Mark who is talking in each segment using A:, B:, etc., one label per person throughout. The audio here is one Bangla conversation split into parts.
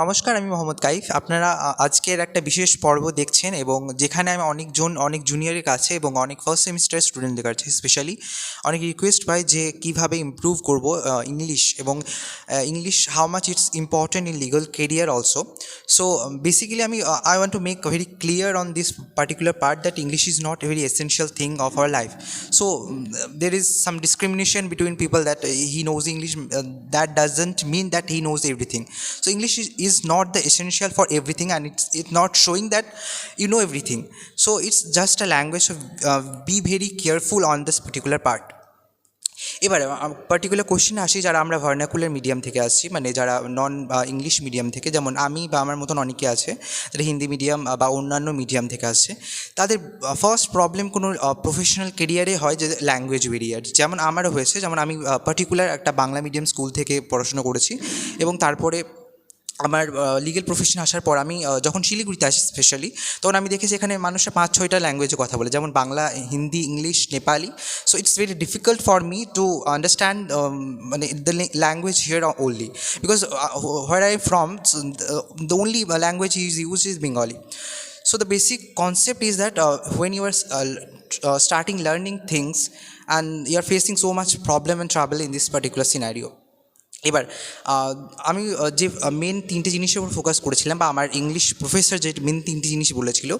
A: নমস্কার, আমি মোহাম্মদ কাইফ। আপনারা আজকের একটা বিশেষ পর্ব দেখছেন এবং যেখানে আমি অনেক জুনিয়রের কাছে এবং অনেক ফার্স্ট সেমিস্টারের স্টুডেন্টদের কাছে স্পেশালি অনেক রিকোয়েস্ট পাই যে কীভাবে ইমপ্রুভ করব ইংলিশ এবং English how much it's important in legal career also. So basically I want to make very clear on this particular part that English is not a very essential thing of our life. So there is some discrimination between people that he knows English, that doesn't mean that he knows everything. So English is not the essential for everything, and it's not showing that you know everything. So it's just a language. So be very careful on this particular part. এবারে পার্টিকুলার কোশ্চেনে আসি, যারা আমরা ভার্নাকুলার মিডিয়াম থেকে আসছি, মানে যারা নন ইংলিশ মিডিয়াম থেকে, যেমন আমি বা আমার মতন অনেকে আছে যারা হিন্দি মিডিয়াম বা অন্যান্য মিডিয়াম থেকে আসছে, তাদের ফার্স্ট প্রবলেম কোনো প্রফেশনাল কেরিয়ারে হয় যে ল্যাঙ্গুয়েজ ব্যারিয়ার। যেমন আমারও হয়েছে, যেমন আমি পার্টিকুলার একটা বাংলা মিডিয়াম স্কুল থেকে পড়াশোনা করেছি এবং তারপরে আমার লিগেল প্রফেশন আসার পর আমি যখন শিলিগুড়িতে আসি স্পেশালি, তখন আমি দেখেছি এখানে মানুষরা 5-6টা ল্যাঙ্গুয়েজে কথা বলে, যেমন Bangla, Hindi, English, Nepali. So it's very difficult for me to understand মানে the language here only, because where I am from, the only language is used is Bengali. So the basic concept is that when you are starting learning things and you are facing so much problem and trouble in this particular scenario. এবার আমি যে মেন 3টে জিনিসের উপর ফোকাস করেছিলাম, বা আমার ইংলিশ প্রফেসর যে মেন 3টি জিনিস বলেছিল,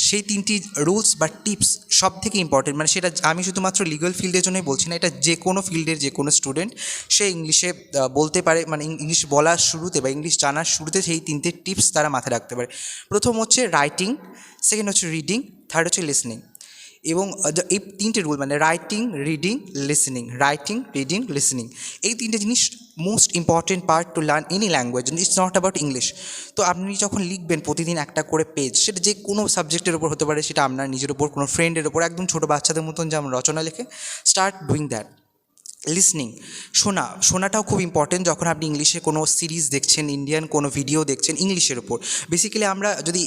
A: সেই 3টি রুলস বা টিপস সব থেকে ইম্পর্টেন্ট। মানে সেটা আমি শুধুমাত্র লিগাল ফিল্ডের জন্যই বলছি না, এটা যে কোনো ফিল্ডের যে কোনো স্টুডেন্ট সে ইংলিশে বলতে পারে, মানে ইংলিশ বলার শুরুতে বা ইংলিশ জানার শুরুতে সেই 3টে টিপস তারা মাথায় রাখতে পারে। প্রথম হচ্ছে রাইটিং, সেকেন্ড হচ্ছে রিডিং, থার্ড হচ্ছে লিসনিং। এবং এই 3টে রুল, মানে writing, reading, listening, writing, reading, listening, এই 3টে জিনিস most important part to learn any language. It's not about English. তো আপনি যখন লিখবেন প্রতিদিন একটা করে পেজ, সেটা যে কোনো সাবজেক্টের ওপর হতে পারে, সেটা আপনার নিজের ওপর, কোনো ফ্রেন্ডের ওপর, একদম ছোটো বাচ্চাদের মতন যেমন রচনা লেখে, স্টার্ট ডুইং দ্যাট। লিসনিং, শোনাটাও খুব ইম্পর্টেন্ট। যখন আপনি ইংলিশে কোনো সিরিজ দেখছেন, ইন্ডিয়ান কোনো ভিডিও দেখছেন ইংলিশের ওপর, বেসিক্যালি আমরা যদি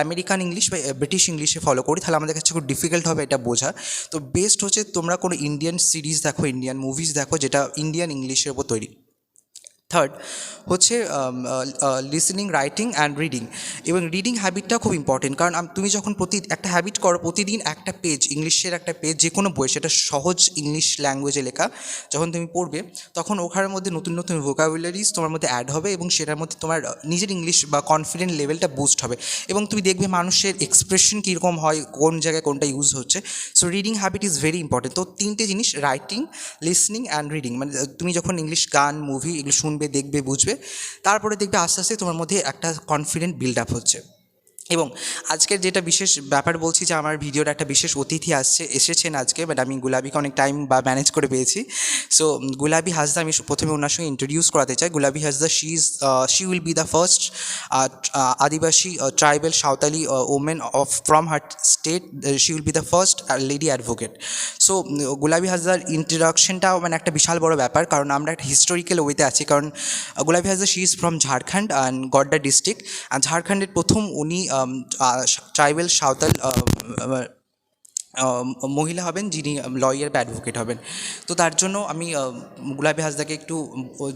A: আমেরিকান ইংলিশ বা ব্রিটিশ ইংলিশে ফলো করি, তাহলে আমাদের কাছে খুব ডিফিকাল্ট হবে এটা বোঝা। তো বেস্ট হচ্ছে তোমরা কোনো ইন্ডিয়ান সিরিজ দেখো, ইন্ডিয়ান মুভিজ দেখো, যেটা ইন্ডিয়ান ইংলিশের ওপর তৈরি। থার্ড হচ্ছে লিসনিং, রাইটিং অ্যান্ড রিডিং। এবং রিডিং হ্যাবিটটা খুব ইম্পর্টেন্ট, কারণ তুমি যখন একটা হ্যাবিট করো, প্রতিদিন একটা পেজ, ইংলিশের একটা পেজ, যে কোনো বই, সেটা সহজ ইংলিশ ল্যাঙ্গুয়েজে লেখা, যখন তুমি পড়বে, তখন ওখানের মধ্যে নতুন নতুন ভোকাবুলারিজ তোমার মধ্যে অ্যাড হবে এবং সেটার মধ্যে তোমার নিজের ইংলিশ বা কনফিডেন্ট লেভেলটা বুস্ট হবে। এবং তুমি দেখবে মানুষের এক্সপ্রেশন কীরকম হয়, কোন জায়গায় কোনটা ইউজ হচ্ছে। So reading habit is very important. তো 3টে জিনিস, রাইটিং, লিসনিং অ্যান্ড রিডিং, মানে তুমি যখন ইংলিশ গান, মুভি এগুলো শুনবে, দেখবে, বুঝবে, তারপরে দেখবে আস্তে আস্তে তোমার মধ্যে একটা কনফিডেন্ট বিল্ড আপ হচ্ছে। এবং আজকের যেটা বিশেষ ব্যাপার বলছি, যে আমার ভিডিওর একটা বিশেষ অতিথি এসেছেন আজকে, বাট আমি গুলাবিকে অনেক টাইম বা ম্যানেজ করে পেয়েছি। সো গুলাবি হাসদা, আমি প্রথমে ওনার সঙ্গে ইন্ট্রোডিউস করাতে চাই। Gulabi Hasda, she will be the first Adivasi tribal Santali women from her state. She will be the first lady advocate. So Gulabi হাসদার ইন্ট্রোডাকশনটাও মানে একটা বিশাল বড় ব্যাপার, কারণ আমরা একটা হিস্টোরিক্যাল ওয়েতে আছি। কারণ Gulabi Hasda, she is from Jharkhand and Godda district. আর ঝাড়খণ্ডের প্রথম উনি ট্রাইবাল সাঁওতাল মহিলা হবেন যিনি লয়ার বা অ্যাডভোকেট হবেন। তো তার জন্য আমি গুলাবি হাসদাকে একটু,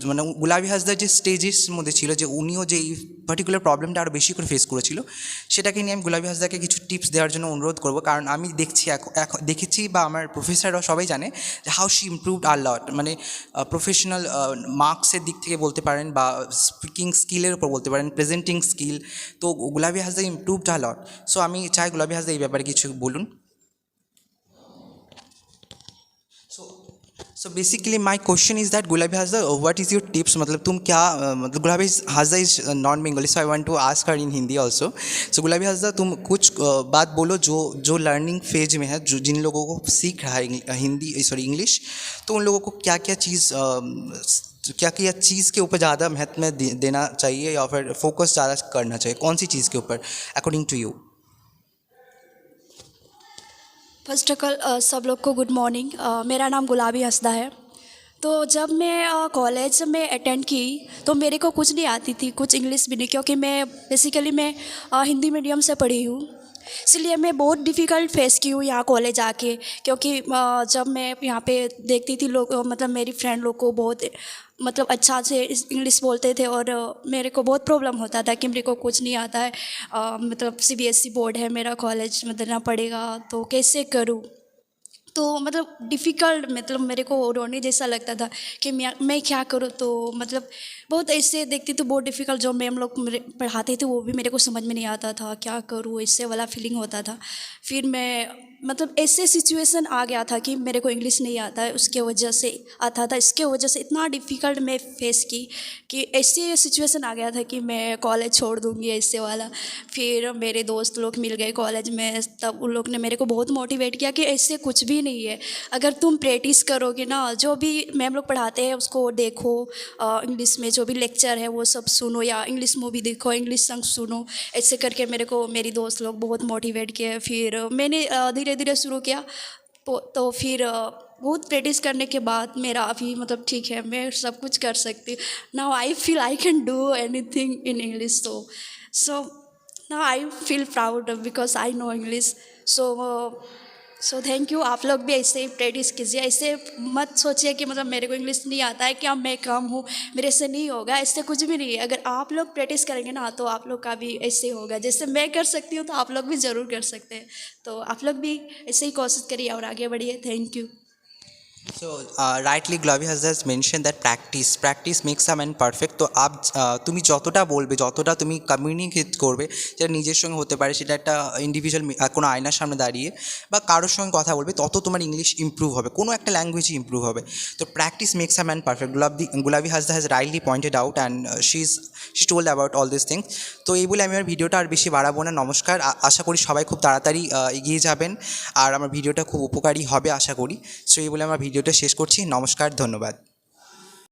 A: মানে গুলাবি হাসদার যে স্টেজের মধ্যে ছিল, যে উনিও যে এই পার্টিকুলার প্রবলেমটা আরও বেশি করে ফেস করেছিল, সেটাকে নিয়ে আমি গুলাবি হাসদাকে কিছু টিপস দেওয়ার জন্য অনুরোধ করবো। কারণ আমি দেখেছি বা আমার প্রফেসররাও সবাই জানে যে হাউ শি ইমপ্রুভড আ লট, মানে প্রফেশনাল মার্কসের দিক থেকে বলতে পারেন, বা স্পিকিং স্কিলের উপর বলতে পারেন, প্রেজেন্টিং স্কিল। তো গুলাবি হাসদা ইমপ্রুভড আ লট। সো আমি চাই গুলাবি হাসদা এই ব্যাপারে কিছু বলুন। So basically my question is that Gulabi Hazda, what is your tips? मतलब तुम क्या, मतलब Gulabi Hazda is non-Bengali, so I want to ask her in Hindi also. So Gulabi Hazda, तुम कुछ बात बोलो जो जो लर्निंग फेज में है, जो जिन लोगों को सीख रहा है हिंदी, सॉरी इंग्लिश, तो उन लोगों को क्या क्या चीज़ के ऊपर ज़्यादा महत्व देना चाहिए, या फिर फोकस ज़्यादा करना चाहिए, कौन सी चीज़ के ऊपर according to you?
B: First of all सब लोग को गुड मॉर्निंग। मेरा नाम गुलाबी हंसदा है। तो जब मैं कॉलेज में अटेंड की तो मेरे को कुछ नहीं आती थी, कुछ इंग्लिश भी नहीं, क्योंकि मैं बेसिकली हिंदी मीडियम से पढ़ी हूँ। इसलिए मैं बहुत डिफ़िकल्ट फेस की हूँ यहाँ कॉलेज आके, क्योंकि जब मैं यहाँ पे देखती थी लोग, मतलब मेरी फ्रेंड लोग को बहुत मतलब अच्छा से इंग्लिश बोलते थे, और मेरे को बहुत प्रॉब्लम होता था कि मेरे को कुछ नहीं आता है। मतलब सीबीएसई बोर्ड है मेरा, कॉलेज में देना पड़ेगा तो कैसे करूँ। तो मतलब डिफ़िकल्ट, मतलब मेरे को रोने जैसा लगता था कि मैं क्या करूँ। तो मतलब बहुत ऐसे देखती तो बहुत डिफ़िकल्ट, जो मैम लोग मेरे पढ़ाते थे वो भी मेरे को समझ में नहीं आता था, क्या करूँ, ऐसे वाला फीलिंग होता था। फिर मैं मतलब ऐसे सिचुएशन आ गया था कि मेरे को इंग्लिश नहीं आता है, उसके वजह से आता था, इसके वजह से इतना डिफ़िकल्ट मैं फेस की कि ऐसे सिचुएशन आ गया था कि मैं कॉलेज छोड़ दूँगी, ऐसे वाला। फिर मेरे दोस्त लोग मिल गए कॉलेज में, तब उन लोग ने मेरे को बहुत मोटिवेट किया कि ऐसे कुछ भी नहीं है, अगर तुम प्रैक्टिस करोगे ना, जो भी मैम लोग पढ़ाते हैं उसको देखो, इंग्लिश में जो भी लेक्चर है वो सब सुनो, या इंग्लिश मूवी देखो, इंग्लिश सॉन्ग सुनो, ऐसे करके मेरे को मेरी दोस्त लोग बहुत मोटिवेट किए। फिर मैंने धीरे धीरे शुरू किया। तो फिर बहुत प्रैक्टिस करने के बाद मेरा अभी मतलब ठीक है, मैं सब कुछ कर सकती। Now I feel I can do anything in English. So now I feel proud because I know English. So thank you. आप लोग भी ऐसे ही प्रैक्टिस कीजिए, ऐसे मत सोचिए कि मतलब मेरे को इंग्लिश नहीं आता है, क्या मैं कम हूँ, मेरे से नहीं होगा, ऐसे कुछ भी नहीं है। अगर आप लोग प्रैक्टिस करेंगे ना तो आप लोग का भी ऐसे होगा, जैसे मैं कर सकती हूँ तो आप लोग भी ज़रूर कर सकते हैं। तो आप लोग भी ऐसे ही कोशिश करिए और आगे बढ़िए। Thank you.
A: So rightly Glavi has just mentioned that practice makes a man perfect. তো তুমি যতটা বলবে, যতটা তুমি কমিউনিকেট করবে, যেটা নিজের সঙ্গে হতে পারে, সেটা একটা ইন্ডিভিজুয়াল কোনো আয়নার সামনে দাঁড়িয়ে বা কারোর সঙ্গে কথা বলবে, তত তোমার ইংলিশ ইম্প্রুভ হবে, কোনো একটা ল্যাঙ্গুয়েজই ইম্প্রুভ হবে। তো practice makes a man perfect. Gulabi Hasda has rightly pointed out and she told about all this things. তো এই বলে আমি আমার ভিডিওটা আর বেশি বাড়াবো না। নমস্কার। আশা করি সবাই খুব তাড়াতাড়ি এগিয়ে যাবেন, আর আমার ভিডিওটা খুব উপকারী হবে আশা করি। সো এই বলে আমার ভিডিওটা শেষ করছি। নমস্কার, ধন্যবাদ।